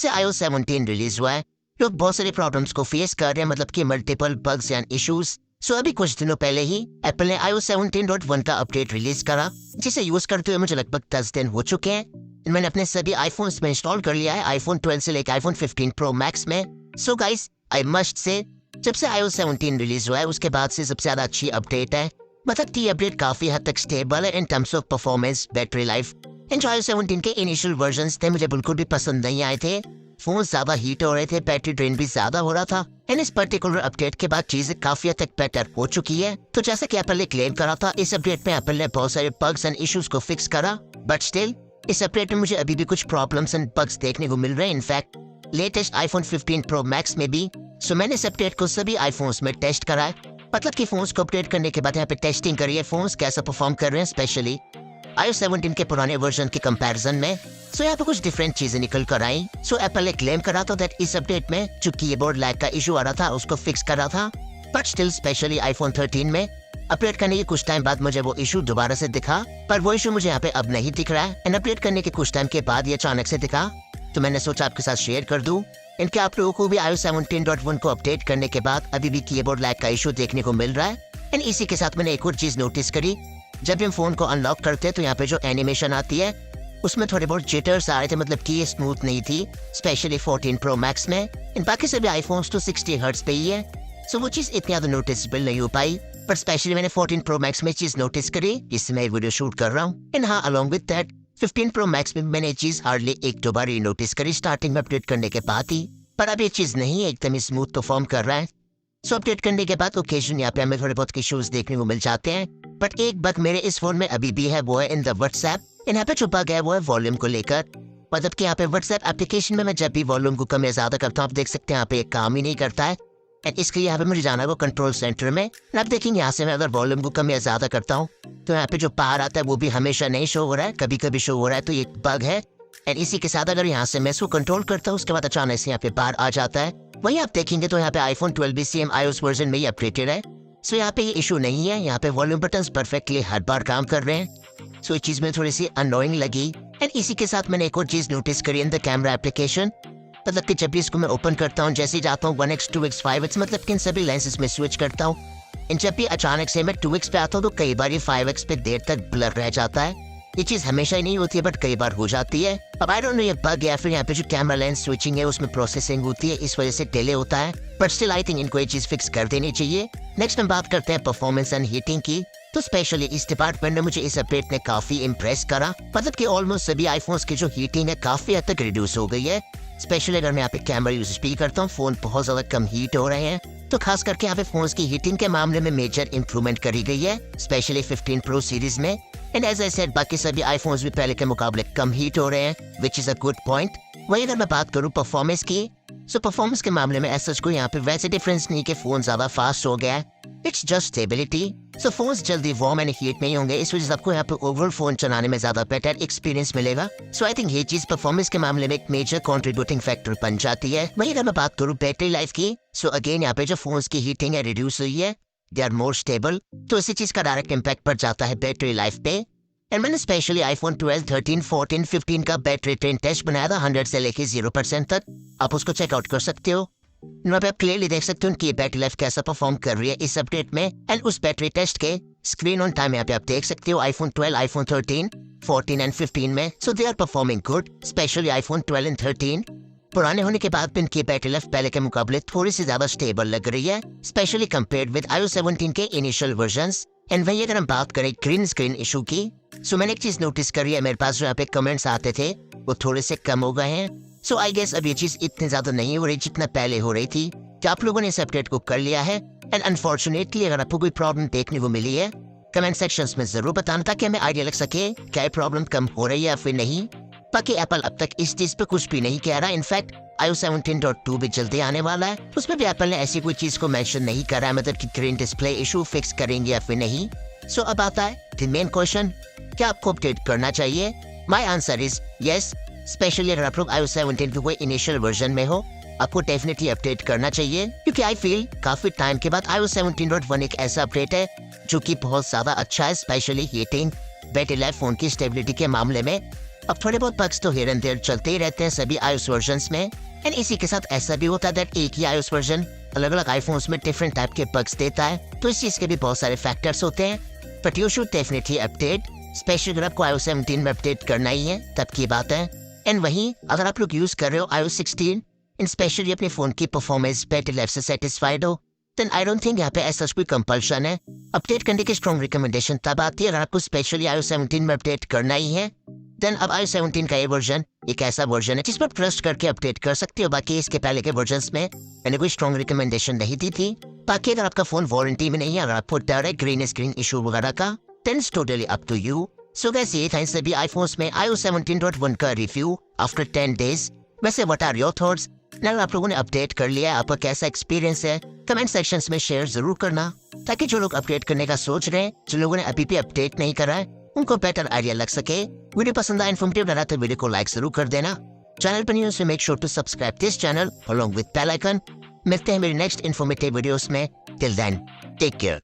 से iOS 17 release हुआ है, लोग बहुत सारे प्रॉब्लम्स को फेस कर रहे हैं, मतलब कि मल्टीपल बग्स एंड इश्यूज। सो अभी कुछ दिनों पहले ही एप्पल ने iOS 17.1 का अपडेट रिलीज करा, जिसे यूज करते हुए मुझे लगभग 10 दिन हो चुके हैं। मैंने अपने सभी आईफोन्स में इंस्टॉल कर लिया है, आईफोन 12 से लेकर आईफोन 15 प्रो मैक्स में। So guys, I must say जब से iOS 17 रिलीज हुआ है उसके बाद से सबसे ज्यादा अच्छी अपडेट है। मतलब कि अपडेट काफी हद तक स्टेबल है in terms of performance, battery life. iOS 17 के इनिशियल वर्जन्स थे मुझे बिल्कुल भी पसंद नहीं आए थे। फोन ज्यादा हीट हो रहे थे, बैटरी ड्रेन भी ज्यादा हो रहा था। एंड इस पर्टिकुलर अपडेट के बाद चीजें काफी हद तक बेटर हो चुकी है। तो जैसे कि एप्पल ने क्लेम करा था, इस अपडेट में एप्पल ने बहुत सारे बग्स एंड इश्यूज को फिक्स करा, बट स्टिल इस अपडेट में मुझे अभी भी कुछ प्रॉब्लम्स एंड बग्स देखने को मिल रहे हैं। In fact latest iPhone 15 pro max में भी। सो मैंने इस अपडेट को सभी आईफोन्स में टेस्ट करा है, मतलब कि फोन्स को अपडेट करने के बाद यहाँ पे टेस्टिंग करी है, फोन्स कैसा परफॉर्म कर रहे हैं स्पेशली iOS 17 के पुराने वर्जन के कंपैरिजन में। सो यहाँ पे कुछ डिफरेंट चीजें निकल कर आई। सो एप्पल ने क्लेम करा था दैट इस अपडेट में जो कीबोर्ड लैग का इशू आ रहा था उसको फिक्स करा था, बट स्टिल स्पेशली आईफोन 13 में अपडेट करने के कुछ टाइम बाद मुझे वो इशू दोबारा से दिखा, पर वो इशू मुझे यहाँ पे अब नहीं दिख रहा है। एंड अपडेट करने के कुछ टाइम के बाद ये अचानक से दिखा, तो मैंने सोचा आपके साथ शेयर कर दूं। इनके आप लोगों को भी iOS 17.1 को अपडेट करने के बाद अभी भी कीबोर्ड लैग का इशू देखने को मिल रहा है। एंड इसी के साथ मैंने एक और चीज नोटिस करी, जब हम फोन को अनलॉक करते हैं तो यहाँ पे जो एनिमेशन आती है उसमें थोड़े बहुत जिटर्स आ रहे थे, मतलब कि ये स्मूथ नहीं थी, स्पेशली 14 प्रो मैक्स में। इन बाकी सभी आईफोन्स तो 60 हर्ट्ज पे ही है, सो वो चीज इतनी ज्यादा नोटिसेबल नहीं हो पाई। पर स्पेशली मैंने 14 प्रो मैक्स में चीज नोटिस करी जिससे मैं वीडियो शूट कर रहा हूँ। एंड हाँ, along with that 15 pro max में मैंने चीज हार्डली एक दो बार ही नोटिस करी स्टार्टिंग में अपडेट करने के बाद ही, पर अब ये चीज नहीं एकदम स्मूथ परफॉर्म कर रहा है। सो अपडेट करने के बाद ओकेजन यहाँ पे हमें थोड़े बहुत इश्यूज देखने को मिल जाते हैं, बट एक बग मेरे इस फोन में अभी भी है, वो है इन द व्हाट्सएप। यहाँ पे जो बग है वो है वॉल्यूम को लेकर, मतलब कि यहाँ पे व्हाट्सएप एप्लीकेशन में मैं जब भी वॉल्यूम को कम या ज्यादा करता हूँ, आप देख सकते हैं यहाँ पे एक काम ही नहीं करता है। एंड इसके लिए यहाँ पे मुझे जाना है वो कंट्रोल सेंटर में। आप देखेंगे यहाँ से मैं अगर वॉल्यूम को कम या ज्यादा करता हूँ तो यहाँ पे जो पार आता है वो भी हमेशा नहीं शो हो रहा है, कभी कभी शो हो रहा है, तो ये बग है। एंड इसी के साथ अगर यहाँ से मैं इसको कंट्रोल करता हूँ उसके बाद अचानक से यहाँ पे बाहर आ जाता है। वही आप देखेंगे तो यहाँ पे आईफोन 12 भी सेम iOS वर्जन में ही अपडेटेड है। सो यहाँ पे ये इशू नहीं है, यहाँ पे वॉल्यूम बटन्स परफेक्टली हर बार काम कर रहे हैं। सो ये चीज में थोड़ी सी अनोइंग लगी। एंड इसी के साथ मैंने एक और चीज नोटिस करी इन द कैमरा एप्लीकेशन, मतलब कि जब भी इसको मैं ओपन करता हूँ, जैसे ही जाता हूँ 1x 2x 5x, मतलब कि इन सभी लेंसेज में स्विच करता हूँ, इन जब भी अचानक से मैं 2x पे आता हूँ तो कई बार ये 5x पे देर तक ब्लर रह जाता है। ये चीज हमेशा ही नहीं होती है, बट कई बार हो जाती है। अब आई डोंट नो ये बग या फिर यहाँ पे जो कैमरा लेंस स्विचिंग है उसमें प्रोसेसिंग होती है, इस वजह से डिले होता है, बट स्टिल आई थिंक इनको ये चीज फिक्स कर देनी चाहिए। नेक्स्ट हम बात करते हैं परफॉर्मेंस एंड हीटिंग की। तो स्पेशली इस डिपार्टमेंट में मुझे इस अपडेट ने काफी इम्प्रेस करा, मतलब कि ऑलमोस्ट सभी आईफोन्स की जो हीटिंग है काफी हद तक रिड्यूस हो गई है। स्पेशली अगर मैं यहाँ पे कैमरा यूज भी करता हूँ, फोन बहुत ज्यादा कम हीट हो रहे हैं, तो खास करके यहाँ पे फोन्स की हीटिंग के मामले में मेजर इंप्रूवमेंट करी गई है, स्पेशली 15 प्रो सीरीज में। एंड एज आई सेड, बाकी सभी आईफोन्स भी पहले के मुकाबले कम हीट हो रहे हैं, which is a good point. वही अगर मैं बात करूँ परफॉर्मेंस की, सो परफॉर्मेंस के मामले में ऐसा कोई यहाँ पे वैसे डिफरेंस नहीं कि फोन ज्यादा फास्ट हो गया है, it's just stability. So phones जल्दी वार्म एंड हीट नहीं होंगे, इस वजह से आपको यहाँ पे ओवरऑल फोन चलाने में ज्यादा बेटर एक्सपीरियंस मिलेगा। सो आई थिंक ये चीज परफॉर्मेंस के मामले में एक मेजर कंट्रीब्यूटिंग फैक्टर बन जाती है। वही अगर मैं बात करूँ बैटरी लाइफ की, सो अगेन यहाँ पे जो फोन्स की हीटिंग है रिड्यूस हुई है, दे आर मोर स्टेबल, तो इसी चीज का डायरेक्ट इम्पैक्ट पड़ जाता है बैटरी लाइफ पे। एंड मैंने स्पेशली आईफोन 12, 13, 14, 15 का बैटरी ट्रेन टेस्ट बनाया था 100 से लेके 0% तक, आप उसको चेकआउट कर सकते हो। यहाँ पे आप क्लियरली देख सकते हो कि बैटरी लाइफ कैसा परफॉर्म कर रही है इस अपडेट में। एंड उस बैटरी टेस्ट के स्क्रीन ऑन टाइम यहाँ पे आप देख सकते हो आईफोन 12, आईफोन 13, 14 एंड 15 में। So they are performing good, specially iPhone 12 and 13 पुराने होने के बाद भी इनकी बैटरी लाइफ पहले के मुकाबले थोड़ी सी ज्यादा स्टेबल लग रही है, स्पेशली कंपेयर्ड विद iOS 17 के इनिशियल वर्जन्स। एंड वही अगर हम बात करें ग्रीन स्क्रीन इशू की, सो मैंने एक चीज नोटिस करी है, मेरे पास जो यहाँ पे कमेंट्स आते थे वो थोड़े से कम हो गए हैं। सो आई गेस अब ये चीज इतनी ज्यादा नहीं हो रही जितना पहले हो रही थी। क्या आप लोगों ने इस अपडेट को कर लिया है? एंड अनफॉर्चुनेटली अगर आपको कोई प्रॉब्लम देखने को मिली है, कमेंट सेक्शंस में जरूर बताना ताकि हमें आइडिया लग सके क्या प्रॉब्लम कम हो रही है या फिर नहीं। बाकी एप्पल अब तक इस चीज पे कुछ भी नहीं कह रहा, इनफैक्ट iOS 17.2 भी जल्दी आने वाला है, उसमें भी एप्पल ने ऐसी कोई चीज को मेंशन नहीं करा है, मतलब कि ग्रीन डिस्प्ले इशू फिक्स करेंगे या फिर नहीं। सो अब आता है द मेन क्वेश्चन, क्या आपको अपडेट करना चाहिए? My answer is yes, specially अगर आप लोग iOS 17 के कोई इनिशियल वर्जन में हो, आपको डेफिनेटली अपडेट करना चाहिए, क्योंकि आई फील काफी टाइम के बाद iOS 17.1 एक ऐसा अपडेट है जो कि बहुत ज्यादा अच्छा है, specially heating, battery life, phone की स्टेबिलिटी के मामले में। अब थोड़े बहुत बग्स तो हियर एंड देयर चलते ही रहते हैं सभी iOS वर्जन्स में। एंड इसी के साथ ऐसा भी होता है दैट एक ही iOS वर्जन अलग अलग आईफोन्स में डिफरेंट टाइप के बग्स देता है, तो इस चीज के भी बहुत सारे फैक्टर्स होते हैं। But you should definitely update, specially अगर आपको iOS 17 में अपडेट करना ही है तब की बात है। एंड वहीं अगर आप लोग यूज कर रहे हो iOS 16 एंड स्पेशली अपने फोन की परफॉर्मेंस बैटरी लाइफ से सेटिस्फाइड हो, देन आई डोंट थिंक यहाँ पे ऐसा कोई कंपल्शन है। अपडेट करने की स्ट्रॉन्ग रिकमेंडेशन तब आती है अगर आपको स्पेशली iOS 17 में अपडेट करना ही है। देन अब iOS 17 का ये वर्जन एक ऐसा वर्जन है जिस पर ट्रस्ट करके अपडेट कर सकते हो। बाकी इसके पहले के वर्जन्स में मैंने कोई स्ट्रॉन्ग रिकमेंडेशन नहीं दी थी। बाकी अगर आपका फोन वारंटी में नहीं है, अगर आपको डर है ग्रीन स्क्रीन इशू वगैरह का, then it's totally up to you. So guys ये था इन सभी आईफोन्स में iOS 17.1 का रिव्यू आफ्टर 10 डेज। वैसे व्हाट आर योर थॉट्स? अगर आप लोगों ने अपडेट कर लिया है, आपका कैसा एक्सपीरियंस है, कमेंट सेक्शंस में शेयर जरूर करना, ताकि जो लोग अपडेट करने का सोच रहे हैं, जो लोगों ने अभी भी अपडेट नहीं करा है, उनको बेटर आइडिया लग सके। वीडियो पसंद आए, इन्फॉर्मेटिव लगा तो वीडियो को लाइक जरूर कर देना। चैनल पर news make sure to subscribe this channel along with bell icon. मिलते हैं मेरी नेक्स्ट इन्फॉर्मेटिव वीडियोस में। Till then take care.